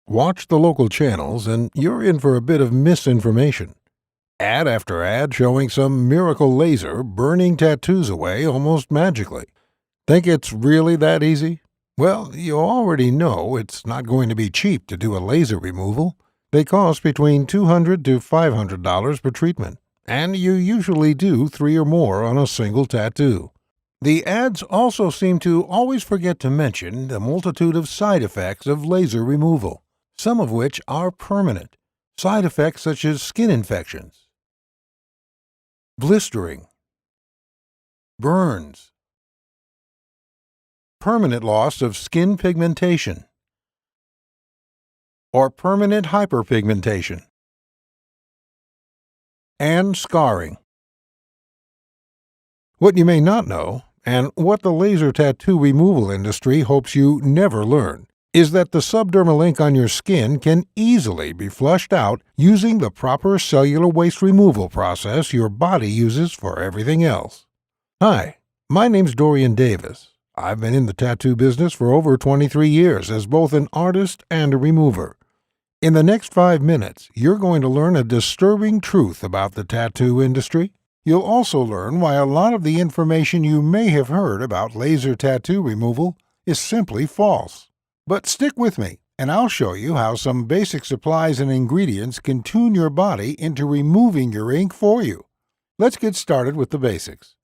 Watch the local channels and you're in for a bit of misinformation. Ad after ad showing some miracle laser burning tattoos away almost magically. Think it's really that easy? Well, you already know it's not going to be cheap to do a laser removal. They cost between $200 to $500 per treatment, and you usually do 3 or more on a single tattoo. The ads also seem to always forget to mention the multitude of side effects of laser removal, some of which are permanent. Side effects such as skin infections, blistering, burns, permanent loss of skin pigmentation, or permanent hyperpigmentation, and scarring. What you may not know, and what the laser tattoo removal industry hopes you never learn, is that the subdermal ink on your skin can easily be flushed out using the proper cellular waste removal process your body uses for everything else. Hi, my name's Dorian Davis. I've been in the tattoo business for over 23 years as both an artist and a remover. In the next 5 minutes, you're going to learn a disturbing truth about the tattoo industry. You'll also learn why a lot of the information you may have heard about laser tattoo removal is simply false. But stick with me, and I'll show you how some basic supplies and ingredients can tune your body into removing your ink for you. Let's get started with the basics.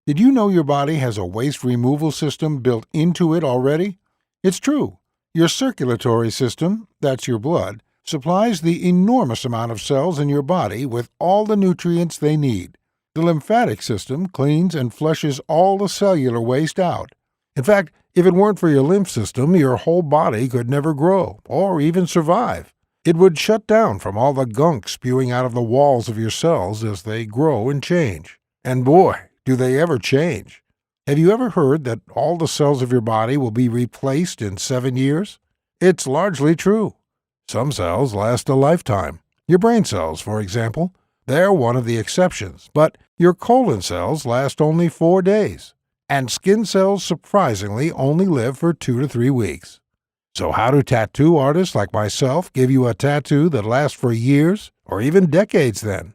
Did you know your body has a waste removal system built into it already? It's true. Your circulatory system, that's your blood, supplies the enormous amount of cells in your body with all the nutrients they need. The lymphatic system cleans and flushes all the cellular waste out. In fact, if it weren't for your lymph system, your whole body could never grow or even survive. It would shut down from all the gunk spewing out of the walls of your cells as they grow and change. And boy, do they ever change. Have you ever heard that all the cells of your body will be replaced in 7 years? It's largely true. Some cells last a lifetime. Your brain cells, for example, they're one of the exceptions, but your colon cells last only 4 days. And skin cells surprisingly only live for 2 to 3 weeks. So how do tattoo artists like myself give you a tattoo that lasts for years or even decades then?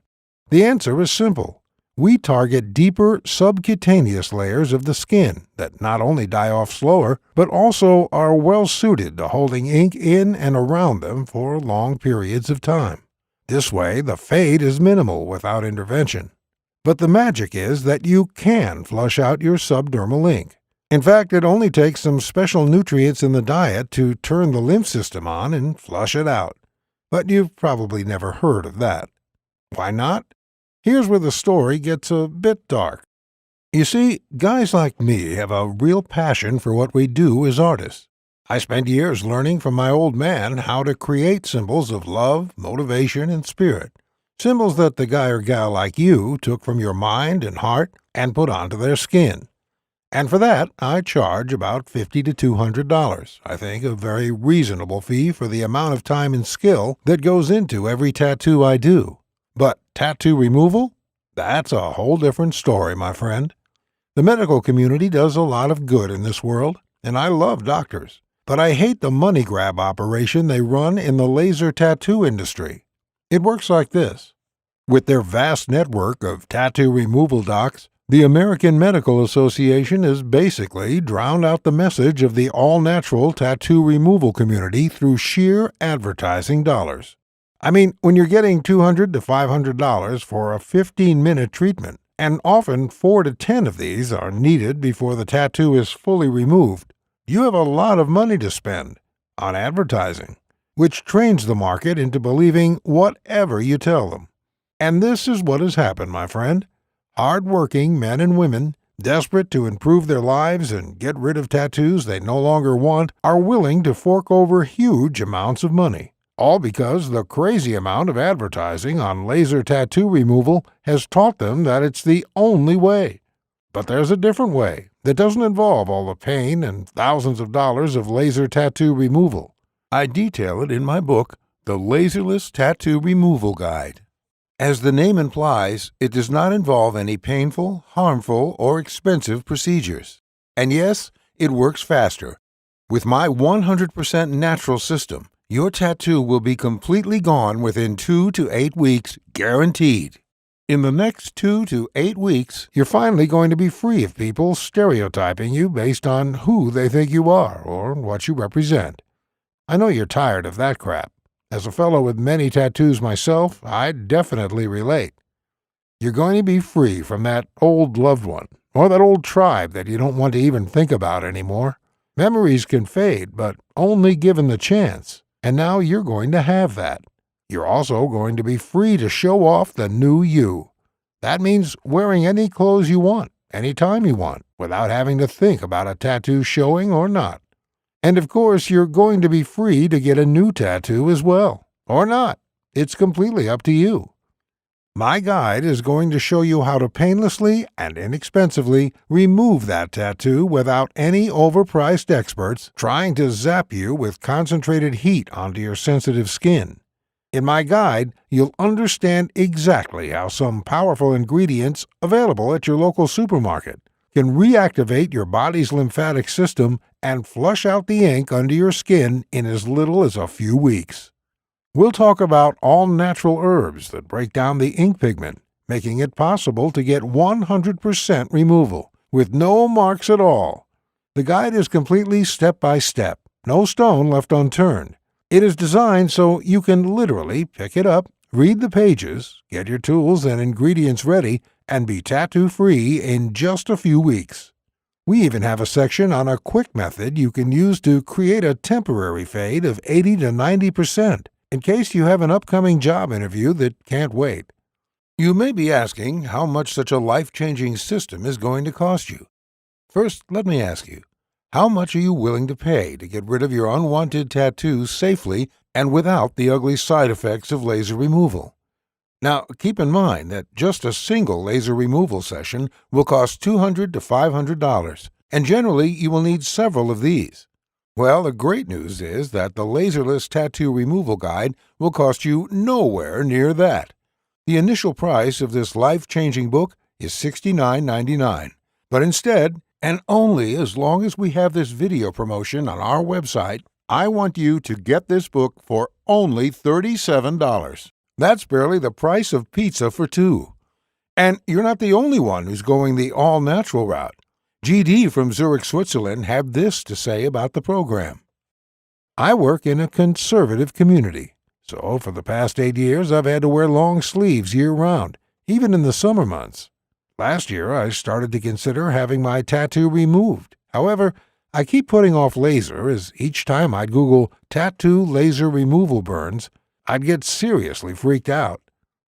The answer is simple. We target deeper subcutaneous layers of the skin that not only die off slower, but also are well suited to holding ink in and around them for long periods of time. This way, the fade is minimal without intervention. But the magic is that you can flush out your subdermal ink. In fact, it only takes some special nutrients in the diet to turn the lymph system on and flush it out. But you've probably never heard of that. Why not? Here's where the story gets a bit dark. You see, guys like me have a real passion for what we do as artists. I spent years learning from my old man how to create symbols of love, motivation, and spirit. Symbols that the guy or gal like you took from your mind and heart and put onto their skin. And for that, I charge about $50 to $200. I think a very reasonable fee for the amount of time and skill that goes into every tattoo I do. But tattoo removal? That's a whole different story, my friend. The medical community does a lot of good in this world, and I love doctors. But I hate the money grab operation they run in the laser tattoo industry. It works like this. With their vast network of tattoo removal docs, the American Medical Association has basically drowned out the message of the all-natural tattoo removal community through sheer advertising dollars. I mean, when you're getting $200 to $500 for a 15-minute treatment, and often 4 to 10 of these are needed before the tattoo is fully removed, you have a lot of money to spend on advertising, which trains the market into believing whatever you tell them. And this is what has happened, my friend. Hard-working men and women, desperate to improve their lives and get rid of tattoos they no longer want, are willing to fork over huge amounts of money. All because the crazy amount of advertising on laser tattoo removal has taught them that it's the only way. But there's a different way that doesn't involve all the pain and thousands of dollars of laser tattoo removal. I detail it in my book, The Laserless Tattoo Removal Guide. As the name implies, it does not involve any painful, harmful, or expensive procedures. And yes, it works faster. With my 100% natural system, Your tattoo will be completely gone within 2 to 8 weeks, guaranteed. In the next 2 to 8 weeks, you're finally going to be free of people stereotyping you based on who they think you are or what you represent. I know you're tired of that crap. As a fellow with many tattoos myself, I definitely relate. You're going to be free from that old loved one, or that old tribe that you don't want to even think about anymore. Memories can fade, but only given the chance. And now you're going to have that. You're also going to be free to show off the new you. That means wearing any clothes you want, anytime you want, without having to think about a tattoo showing or not. And of course, you're going to be free to get a new tattoo as well, or not. It's completely up to you. My guide is going to show you how to painlessly and inexpensively remove that tattoo without any overpriced experts trying to zap you with concentrated heat onto your sensitive skin. In my guide, you'll understand exactly how some powerful ingredients available at your local supermarket can reactivate your body's lymphatic system and flush out the ink under your skin in as little as a few weeks. We'll talk about all natural herbs that break down the ink pigment, making it possible to get 100% removal, with no marks at all. The guide is completely step-by-step, no stone left unturned. It is designed so you can literally pick it up, read the pages, get your tools and ingredients ready, and be tattoo-free in just a few weeks. We even have a section on a quick method you can use to create a temporary fade of 80 to 90%. In case you have an upcoming job interview that can't wait. You may be asking how much such a life-changing system is going to cost you. First, let me ask you, how much are you willing to pay to get rid of your unwanted tattoos safely and without the ugly side effects of laser removal? Now, keep in mind that just a single laser removal session will cost $200 to $500, and generally you will need several of these. Well, the great news is that the Laserless Tattoo Removal Guide will cost you nowhere near that. The initial price of this life-changing book is $69.99, but instead, and only as long as we have this video promotion on our website, I want you to get this book for only $37. That's barely the price of pizza for two. And you're not the only one who's going the all-natural route. GD from Zurich, Switzerland had this to say about the program. I work in a conservative community, so for the past 8 years I've had to wear long sleeves year-round, even in the summer months. Last year I started to consider having my tattoo removed. However, I keep putting off laser as each time I'd Google tattoo laser removal burns, I'd get seriously freaked out.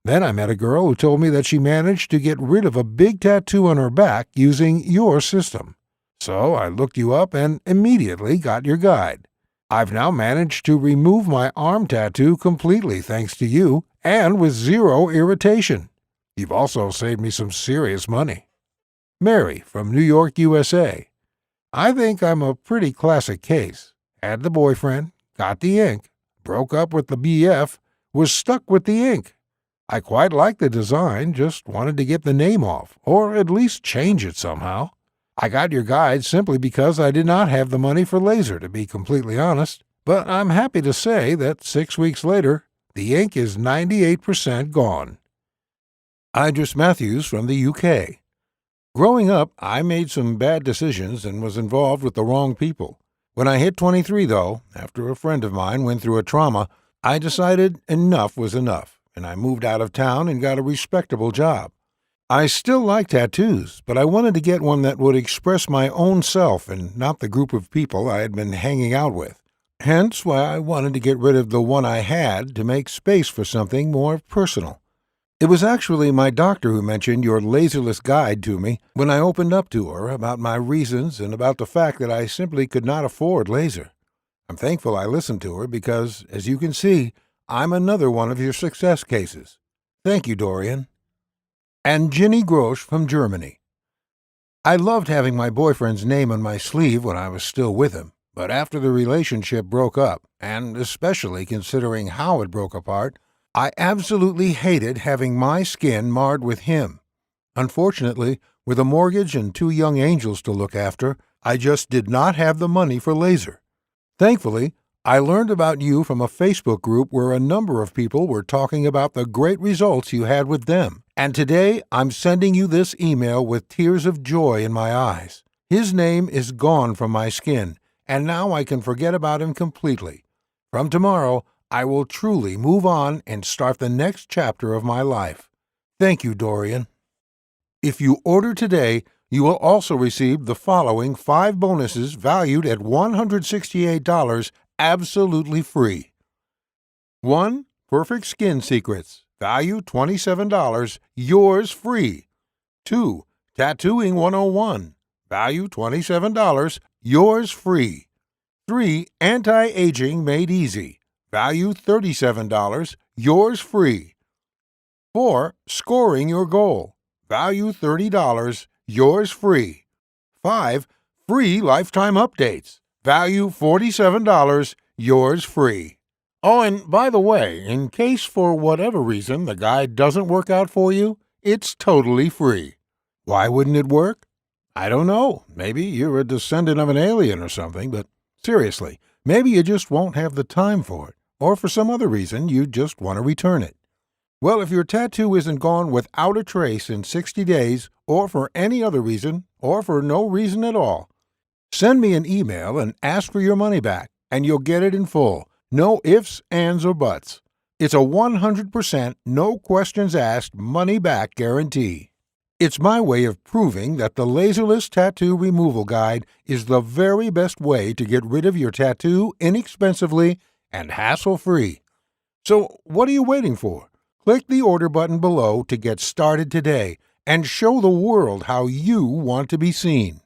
Then I met a girl who told me that she managed to get rid of a big tattoo on her back using your system. So I looked you up and immediately got your guide. I've now managed to remove my arm tattoo completely thanks to you and with zero irritation. You've also saved me some serious money. Mary from New York, USA. I think I'm a pretty classic case. Had the boyfriend, got the ink, broke up with the BF, was stuck with the ink. I quite liked the design, just wanted to get the name off, or at least change it somehow. I got your guide simply because I did not have the money for laser, to be completely honest. But I'm happy to say that 6 weeks later, the ink is 98% gone. Idris Matthews from the UK. Growing up, I made some bad decisions and was involved with the wrong people. When I hit 23, though, after a friend of mine went through a trauma, I decided enough was enough, and I moved out of town and got a respectable job. I still like tattoos, but I wanted to get one that would express my own self and not the group of people I had been hanging out with. Hence why I wanted to get rid of the one I had to make space for something more personal. It was actually my doctor who mentioned your laserless guide to me when I opened up to her about my reasons and about the fact that I simply could not afford laser. I'm thankful I listened to her because, as you can see, I'm another one of your success cases. Thank you, Dorian. And Ginny Grosch from Germany. I loved having my boyfriend's name on my sleeve when I was still with him, but after the relationship broke up, and especially considering how it broke apart, I absolutely hated having my skin marred with him. Unfortunately, with a mortgage and 2 young angels to look after, I just did not have the money for laser. Thankfully, I learned about you from a Facebook group where a number of people were talking about the great results you had with them. And today I'm sending you this email with tears of joy in my eyes. His name is gone from my skin, and now I can forget about him completely. From tomorrow, I will truly move on and start the next chapter of my life. Thank you, Dorian. If you order today, you will also receive the following 5 bonuses valued at $168 absolutely free. 1. Perfect Skin Secrets, value $27, yours free. 2. Tattooing 101, value $27, yours free. 3. Anti-Aging Made Easy, value $37, yours free. 4. Scoring Your Goal, value $30, yours free. 5. Free Lifetime Updates, value $47, yours free. Oh, and by the way, in case for whatever reason the guide doesn't work out for you, it's totally free. Why wouldn't it work? I don't know. Maybe you're a descendant of an alien or something, but seriously, maybe you just won't have the time for it, or for some other reason you just want to return it. Well, if your tattoo isn't gone without a trace in 60 days, or for any other reason, or for no reason at all, send me an email and ask for your money back, and you'll get it in full. No ifs, ands, or buts. It's a 100% no questions asked money back guarantee. It's my way of proving that the Laserless Tattoo Removal Guide is the very best way to get rid of your tattoo inexpensively and hassle-free. So what are you waiting for? Click the order button below to get started today and show the world how you want to be seen.